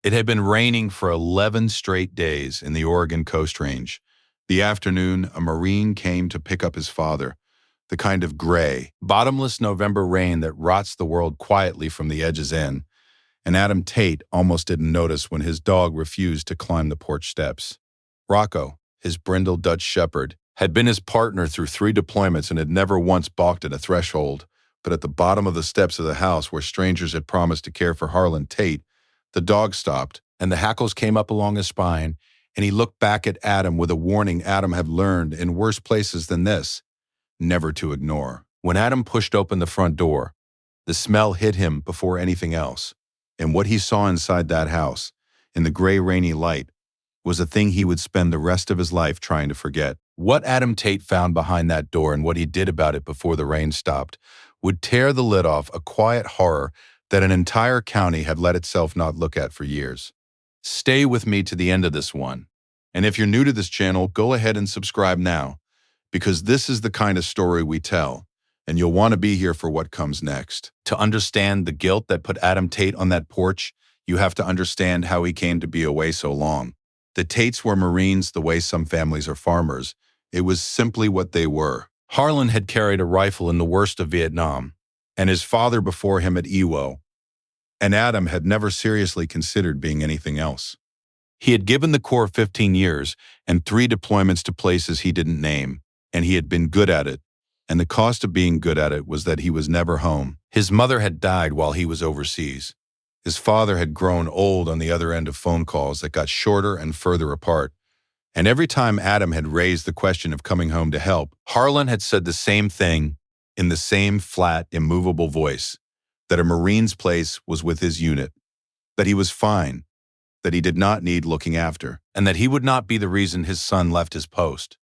It had been raining for 11 straight days in the Oregon Coast Range. The afternoon, a Marine came to pick up his father, the kind of gray, bottomless November rain that rots the world quietly from the edges in, and Adam Tate almost didn't notice when his dog refused to climb the porch steps. Rocco, his brindle Dutch shepherd, had been his partner through 3 deployments and had never once balked at a threshold, but at the bottom of the steps of the house where strangers had promised to care for Harlan Tate, the dog stopped, and the hackles came up along his spine, and he looked back at Adam with a warning Adam had learned in worse places than this, never to ignore. When Adam pushed open the front door, the smell hit him before anything else, and what he saw inside that house, in the gray, rainy light, was a thing he would spend the rest of his life trying to forget. What Adam Tate found behind that door and what he did about it before the rain stopped would tear the lid off a quiet horror that an entire county had let itself not look at for years. Stay with me to the end of this one. And if you're new to this channel, go ahead and subscribe now, because this is the kind of story we tell, and you'll want to be here for what comes next. To understand the guilt that put Adam Tate on that porch, you have to understand how he came to be away so long. The Tates were Marines the way some families are farmers. It was simply what they were. Harlan had carried a rifle in the worst of Vietnam, and his father before him at Iwo, and Adam had never seriously considered being anything else. He had given the Corps 15 years and 3 deployments to places he didn't name, and he had been good at it, and the cost of being good at it was that he was never home. His mother had died while he was overseas. His father had grown old on the other end of phone calls that got shorter and further apart, and every time Adam had raised the question of coming home to help, Harlan had said the same thing in the same flat, immovable voice, that a Marine's place was with his unit, that he was fine, that he did not need looking after, and that he would not be the reason his son left his post.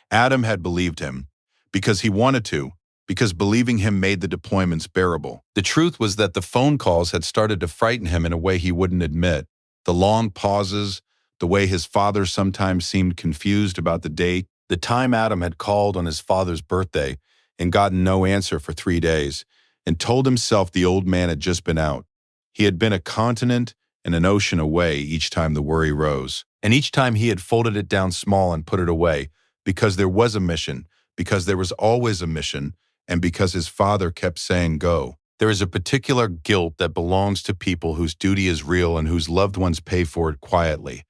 Adam had believed him, because he wanted to, because believing him made the deployments bearable. The truth was that the phone calls had started to frighten him in a way he wouldn't admit. The long pauses, the way his father sometimes seemed confused about the date, the time Adam had called on his father's birthday and gotten no answer for 3 days, and told himself the old man had just been out. He had been a continent and an ocean away each time the worry rose, and each time he had folded it down small and put it away, because there was a mission, because there was always a mission, and because his father kept saying go. There is a particular guilt that belongs to people whose duty is real and whose loved ones pay for it quietly,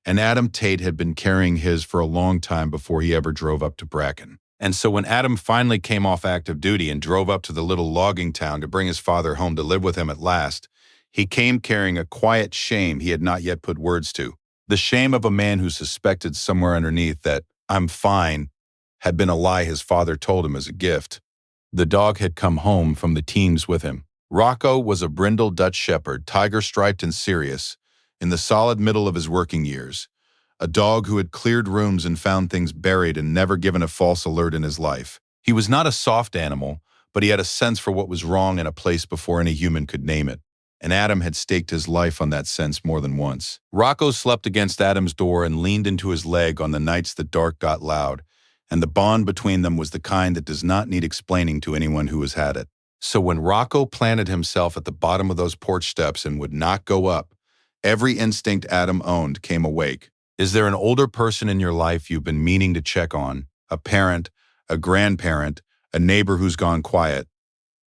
and Adam Tate had been carrying his for a long time before he ever drove up to Bracken. And so when Adam finally came off active duty and drove up to the little logging town to bring his father home to live with him at last, he came carrying a quiet shame he had not yet put words to. The shame of a man who suspected somewhere underneath that "I'm fine" had been a lie his father told him as a gift. The dog had come home from the teams with him. Rocco was a brindle Dutch shepherd, tiger-striped and serious, in the solid middle of his working years. A dog who had cleared rooms and found things buried and never given a false alert in his life. He was not a soft animal, but he had a sense for what was wrong in a place before any human could name it, and Adam had staked his life on that sense more than once. Rocco slept against Adam's door and leaned into his leg on the nights the dark got loud, and the bond between them was the kind that does not need explaining to anyone who has had it. So when Rocco planted himself at the bottom of those porch steps and would not go up, every instinct Adam owned came awake. Is there an older person in your life you've been meaning to check on? A parent, a grandparent, a neighbor who's gone quiet?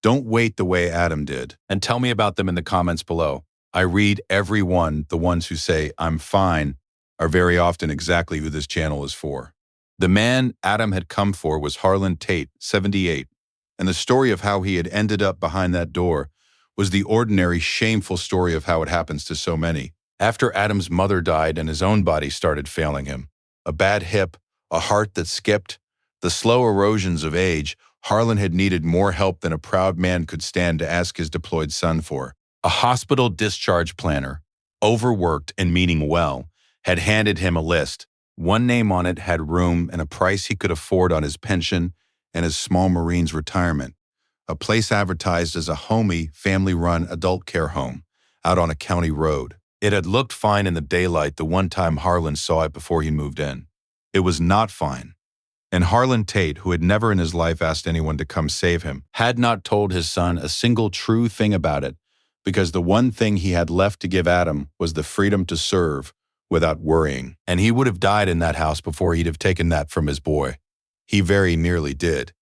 Don't wait the way Adam did. And tell me about them in the comments below. I read every one. The ones who say, "I'm fine," are very often exactly who this channel is for. The man Adam had come for was Harlan Tate, 78, and the story of how he had ended up behind that door was the ordinary, shameful story of how it happens to so many. After Adam's mother died and his own body started failing him, a bad hip, a heart that skipped, the slow erosions of age, Harlan had needed more help than a proud man could stand to ask his deployed son for. A hospital discharge planner, overworked and meaning well, had handed him a list. One name on it had room and a price he could afford on his pension and his small Marine's retirement. A place advertised as a homey, family-run adult care home out on a county road. It had looked fine in the daylight the one time Harlan saw it before he moved in. It was not fine. And Harlan Tate, who had never in his life asked anyone to come save him, had not told his son a single true thing about it, because the one thing he had left to give Adam was the freedom to serve without worrying. And he would have died in that house before he'd have taken that from his boy. He very nearly did.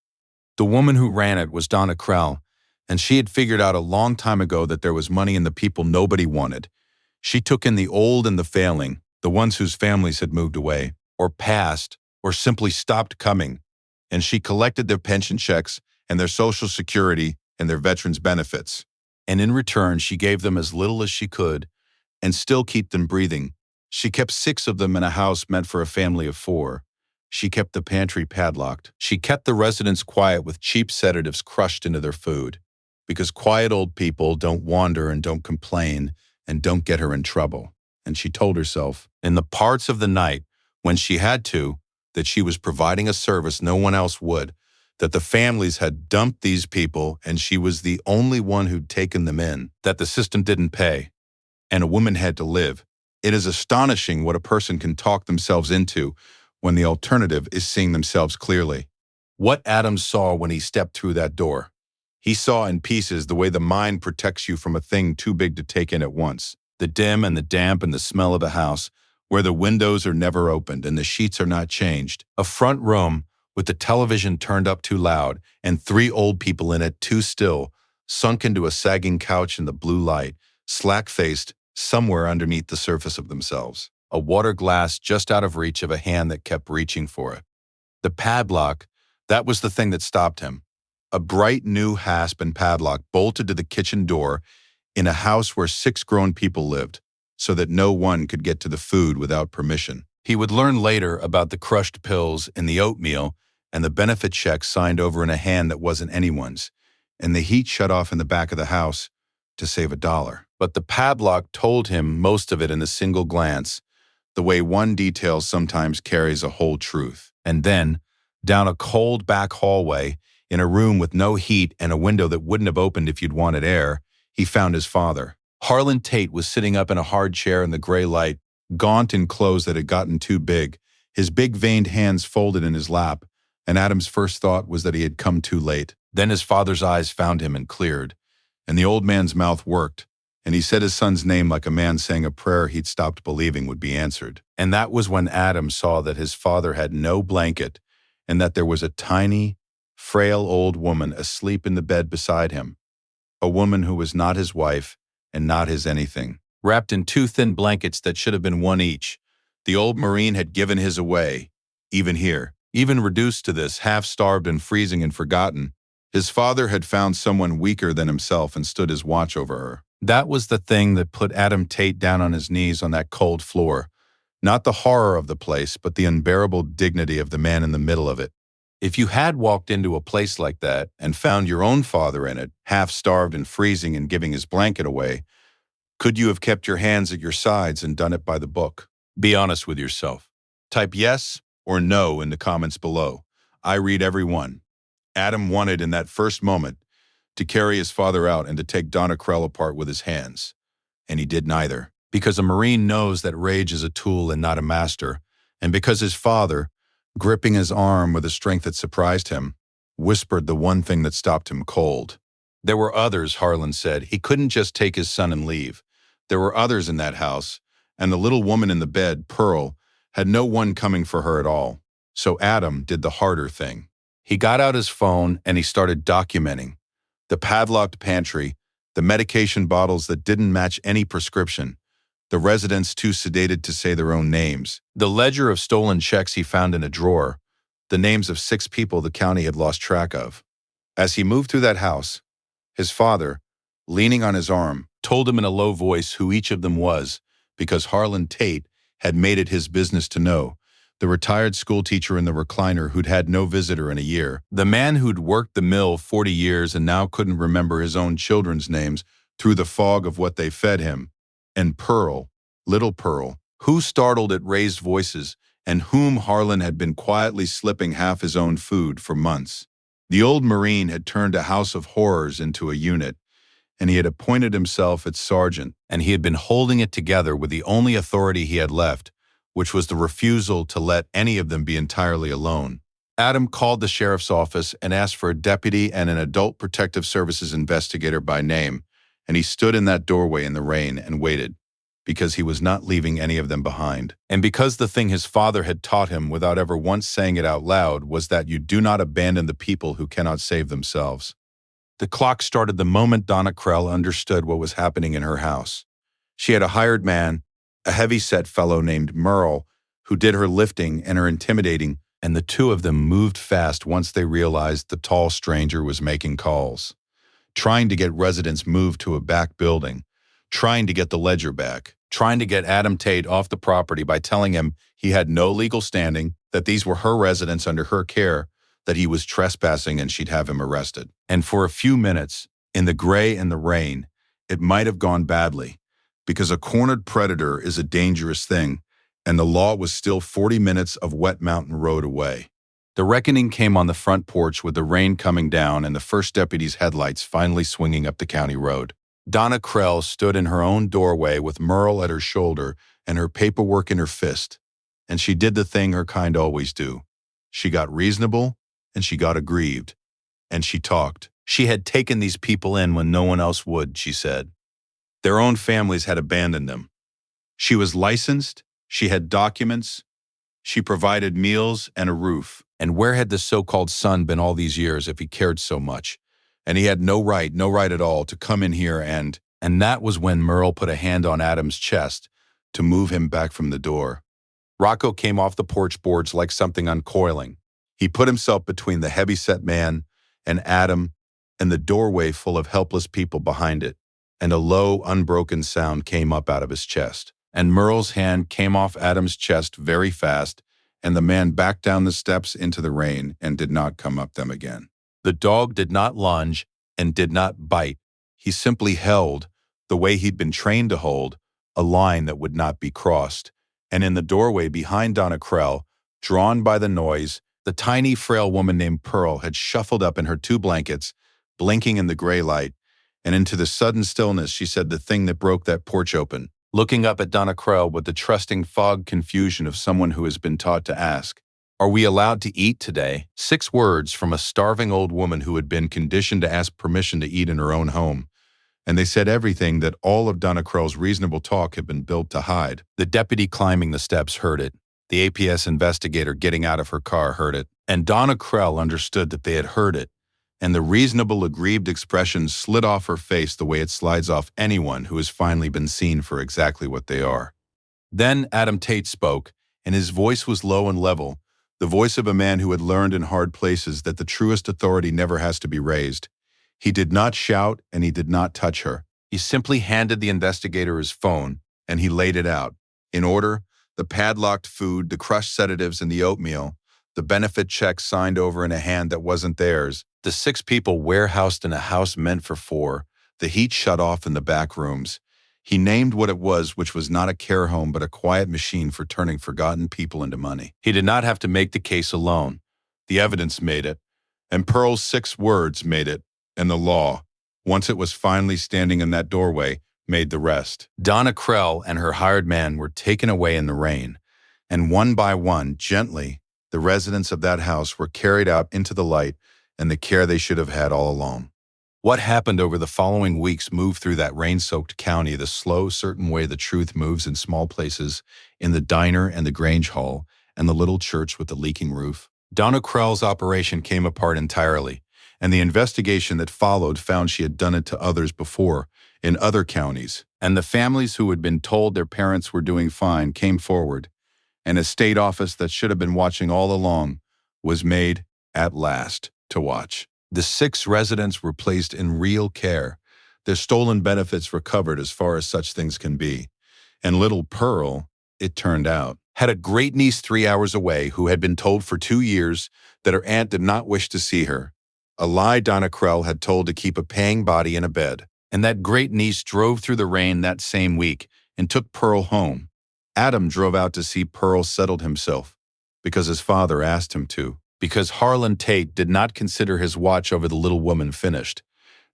The woman who ran it was Donna Krell, and she had figured out a long time ago that there was money in the people nobody wanted. She took in the old and the failing, the ones whose families had moved away, or passed, or simply stopped coming, and she collected their pension checks and their Social Security and their veterans' benefits. And in return, she gave them as little as she could and still keep them breathing. She kept 6 of them in a house meant for a family of 4. She kept the pantry padlocked. She kept the residents quiet with cheap sedatives crushed into their food, because quiet old people don't wander and don't complain and don't get her in trouble. And she told herself, in the parts of the night when she had to, that she was providing a service no one else would, that the families had dumped these people and she was the only one who'd taken them in, that the system didn't pay, and a woman had to live. It is astonishing what a person can talk themselves into when the alternative is seeing themselves clearly. What Adam saw when he stepped through that door. He saw in pieces the way the mind protects you from a thing too big to take in at once. The dim and the damp and the smell of a house where the windows are never opened and the sheets are not changed. A front room with the television turned up too loud and 3 old people in it too still, sunk into a sagging couch in the blue light, slack-faced, somewhere underneath the surface of themselves. A water glass just out of reach of a hand that kept reaching for it. The padlock, that was the thing that stopped him. A bright new hasp and padlock bolted to the kitchen door in a house where 6 grown people lived, so that no one could get to the food without permission. He would learn later about the crushed pills in the oatmeal and the benefit check signed over in a hand that wasn't anyone's, and the heat shut off in the back of the house to save $1. But the padlock told him most of it in a single glance, the way one detail sometimes carries a whole truth. And then, down a cold back hallway, in a room with no heat and a window that wouldn't have opened if you'd wanted air, he found his father. Harlan Tate was sitting up in a hard chair in the gray light, gaunt in clothes that had gotten too big, his big veined hands folded in his lap, and Adam's first thought was that he had come too late. Then his father's eyes found him and cleared, and the old man's mouth worked, and he said his son's name like a man saying a prayer he'd stopped believing would be answered. And that was when Adam saw that his father had no blanket and that there was a tiny, frail old woman asleep in the bed beside him, a woman who was not his wife and not his anything. Wrapped in 2 thin blankets that should have been 1 each, the old Marine had given his away, even here. Even reduced to this, half-starved and freezing and forgotten, his father had found someone weaker than himself and stood his watch over her. That was the thing that put Adam Tate down on his knees on that cold floor. Not the horror of the place, but the unbearable dignity of the man in the middle of it. If you had walked into a place like that and found your own father in it, half-starved and freezing and giving his blanket away, could you have kept your hands at your sides and done it by the book? Be honest with yourself. Type yes or no in the comments below. I read every one. Adam wanted in that first moment to carry his father out and to take Donna Krell apart with his hands. And he did neither. Because a Marine knows that rage is a tool and not a master, and because his father, gripping his arm with a strength that surprised him, whispered the one thing that stopped him cold. There were others, Harlan said. He couldn't just take his son and leave. There were others in that house, and the little woman in the bed, Pearl, had no one coming for her at all. So Adam did the harder thing. He got out his phone and he started documenting the padlocked pantry, the medication bottles that didn't match any prescription, the residents too sedated to say their own names, the ledger of stolen checks he found in a drawer, the names of 6 people the county had lost track of. As he moved through that house, his father, leaning on his arm, told him in a low voice who each of them was, because Harlan Tate had made it his business to know. The retired schoolteacher in the recliner who'd had no visitor in a year, the man who'd worked the mill 40 years and now couldn't remember his own children's names through the fog of what they fed him, and Pearl, little Pearl, who startled at raised voices and whom Harlan had been quietly slipping half his own food for months. The old Marine had turned a house of horrors into a unit, and he had appointed himself its sergeant, and he had been holding it together with the only authority he had left, which was the refusal to let any of them be entirely alone. Adam called the sheriff's office and asked for a deputy and an adult protective services investigator by name, and he stood in that doorway in the rain and waited, because he was not leaving any of them behind. And because the thing his father had taught him without ever once saying it out loud was that you do not abandon the people who cannot save themselves. The clock started the moment Donna Krell understood what was happening in her house. She had a hired man, a heavy-set fellow named Merle, who did her lifting and her intimidating, and the two of them moved fast once they realized the tall stranger was making calls, trying to get residents moved to a back building, trying to get the ledger back, trying to get Adam Tate off the property by telling him he had no legal standing, that these were her residents under her care, that he was trespassing and she'd have him arrested. And for a few minutes, in the gray and the rain, it might have gone badly, because a cornered predator is a dangerous thing, and the law was still 40 minutes of wet mountain road away. The reckoning came on the front porch with the rain coming down and the first deputy's headlights finally swinging up the county road. Donna Krell stood in her own doorway with Merle at her shoulder and her paperwork in her fist, and she did the thing her kind always do. She got reasonable, and she got aggrieved, and she talked. She had taken these people in when no one else would, she said. Their own families had abandoned them. She was licensed, she had documents, she provided meals and a roof. And where had the so-called son been all these years if he cared so much? And he had no right at all to come in here and that was when Merle put a hand on Adam's chest to move him back from the door. Rocco came off the porch boards like something uncoiling. He put himself between the heavy-set man and Adam and the doorway full of helpless people behind it, and a low, unbroken sound came up out of his chest. And Merle's hand came off Adam's chest very fast, and the man backed down the steps into the rain and did not come up them again. The dog did not lunge and did not bite. He simply held, the way he'd been trained to hold, a line that would not be crossed. And in the doorway behind Donna Krell, drawn by the noise, the tiny, frail woman named Pearl had shuffled up in her two blankets, blinking in the gray light, and into the sudden stillness she said the thing that broke that porch open, looking up at Donna Krell with the trusting fog confusion of someone who has been taught to ask, "Are we allowed to eat today?" 6 words from a starving old woman who had been conditioned to ask permission to eat in her own home. And they said everything that all of Donna Krell's reasonable talk had been built to hide. The deputy climbing the steps heard it. The APS investigator getting out of her car heard it. And Donna Krell understood that they had heard it. And the reasonable, aggrieved expression slid off her face the way it slides off anyone who has finally been seen for exactly what they are. Then Adam Tate spoke, and his voice was low and level, the voice of a man who had learned in hard places that the truest authority never has to be raised. He did not shout, and he did not touch her. He simply handed the investigator his phone, and he laid it out. In order, the padlocked food, the crushed sedatives, and the oatmeal, the benefit check signed over in a hand that wasn't theirs, the 6 people warehoused in a house meant for 4, the heat shut off in the back rooms. He named what it was, which was not a care home but a quiet machine for turning forgotten people into money. He did not have to make the case alone. The evidence made it, and Pearl's 6 words made it, and the law, once it was finally standing in that doorway, made the rest. Donna Krell and her hired man were taken away in the rain, and one by one, gently, the residents of that house were carried out into the light and the care they should have had all along. What happened over the following weeks moved through that rain-soaked county the slow, certain way the truth moves in small places, in the diner and the Grange Hall, and the little church with the leaking roof. Donna Krell's operation came apart entirely, and the investigation that followed found she had done it to others before, in other counties, and the families who had been told their parents were doing fine came forward, and a state office that should have been watching all along was made, at last, to watch. The 6 residents were placed in real care, their stolen benefits recovered as far as such things can be, and little Pearl, it turned out, had a great niece 3 hours away who had been told for 2 years that her aunt did not wish to see her, a lie Donna Krell had told to keep a paying body in a bed. And that great niece drove through the rain that same week and took Pearl home. Adam drove out to see Pearl settled himself, because his father asked him to, because Harlan Tate did not consider his watch over the little woman finished,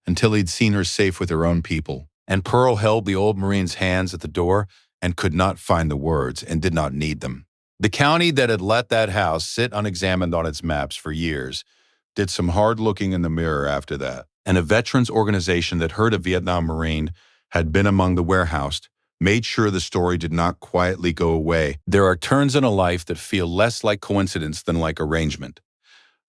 until he'd seen her safe with her own people. And Pearl held the old Marine's hands at the door and could not find the words and did not need them. The county that had let that house sit unexamined on its maps for years did some hard looking in the mirror after that. and a veterans organization that heard a Vietnam Marine had been among the warehoused, made sure the story did not quietly go away. There are turns in a life that feel less like coincidence than like arrangement.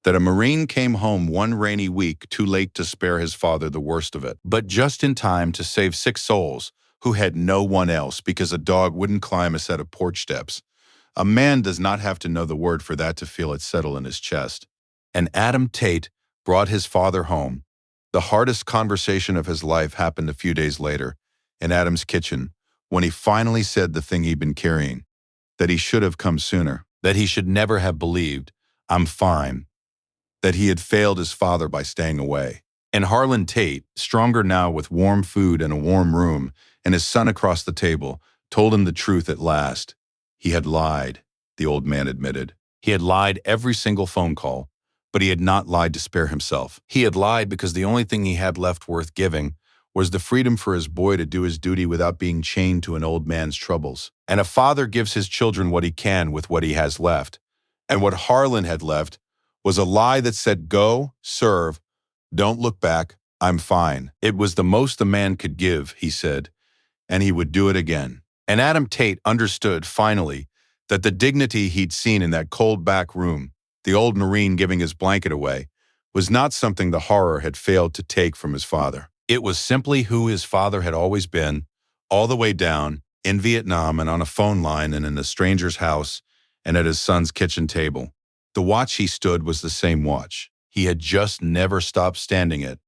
That a Marine came home one rainy week too late to spare his father the worst of it, but just in time to save 6 souls who had no one else because a dog wouldn't climb a set of porch steps. A man does not have to know the word for that to feel it settle in his chest. And Adam Tate brought his father home. The hardest conversation of his life happened a few days later, in Adam's kitchen, when he finally said the thing he'd been carrying, that he should have come sooner, that he should never have believed, "I'm fine," that he had failed his father by staying away. And Harlan Tate, stronger now with warm food and a warm room, and his son across the table, told him the truth at last. He had lied, the old man admitted. He had lied every single phone call, but he had not lied to spare himself. He had lied because the only thing he had left worth giving was the freedom for his boy to do his duty without being chained to an old man's troubles. And a father gives his children what he can with what he has left. And what Harlan had left was a lie that said, "Go, serve, don't look back, I'm fine." It was the most a man could give, he said, and he would do it again. And Adam Tate understood, finally, that the dignity he'd seen in that cold back room, the old Marine giving his blanket away, was not something the horror had failed to take from his father. It was simply who his father had always been, all the way down, in Vietnam and on a phone line and in a stranger's house and at his son's kitchen table. The watch he stood was the same watch. He had just never stopped standing it.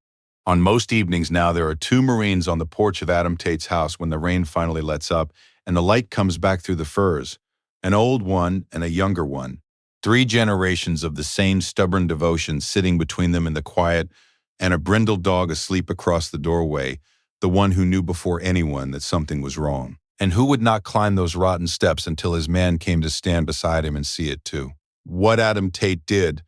On most evenings now, there are 2 Marines on the porch of Adam Tate's house when the rain finally lets up and the light comes back through the firs, an old one and a younger one. 3 generations of the same stubborn devotion sitting between them in the quiet, and a brindled dog asleep across the doorway, the one who knew before anyone that something was wrong. And who would not climb those rotten steps until his man came to stand beside him and see it too? What Adam Tate did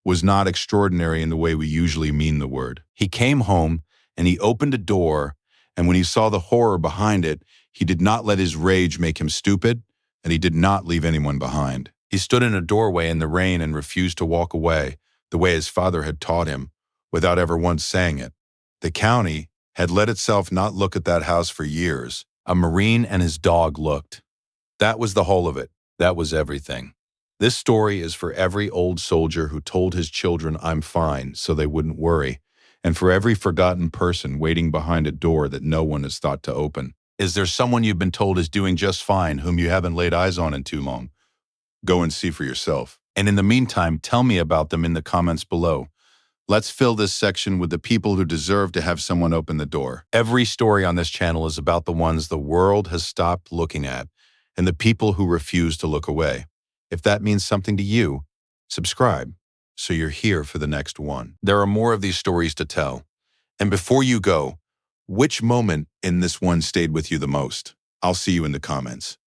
was not extraordinary in the way we usually mean the word. He came home and he opened a door, and when he saw the horror behind it, he did not let his rage make him stupid, and he did not leave anyone behind. He stood in a doorway in the rain and refused to walk away, the way his father had taught him, without ever once saying it. The county had let itself not look at that house for years. A Marine and his dog looked. That was the whole of it. That was everything. This story is for every old soldier who told his children, "I'm fine," so they wouldn't worry, and for every forgotten person waiting behind a door that no one has thought to open. Is there someone you've been told is doing just fine whom you haven't laid eyes on in too long? Go and see for yourself. And in the meantime, tell me about them in the comments below. Let's fill this section with the people who deserve to have someone open the door. Every story on this channel is about the ones the world has stopped looking at and the people who refuse to look away. If that means something to you, subscribe so you're here for the next one. There are more of these stories to tell. And before you go, which moment in this one stayed with you the most? I'll see you in the comments.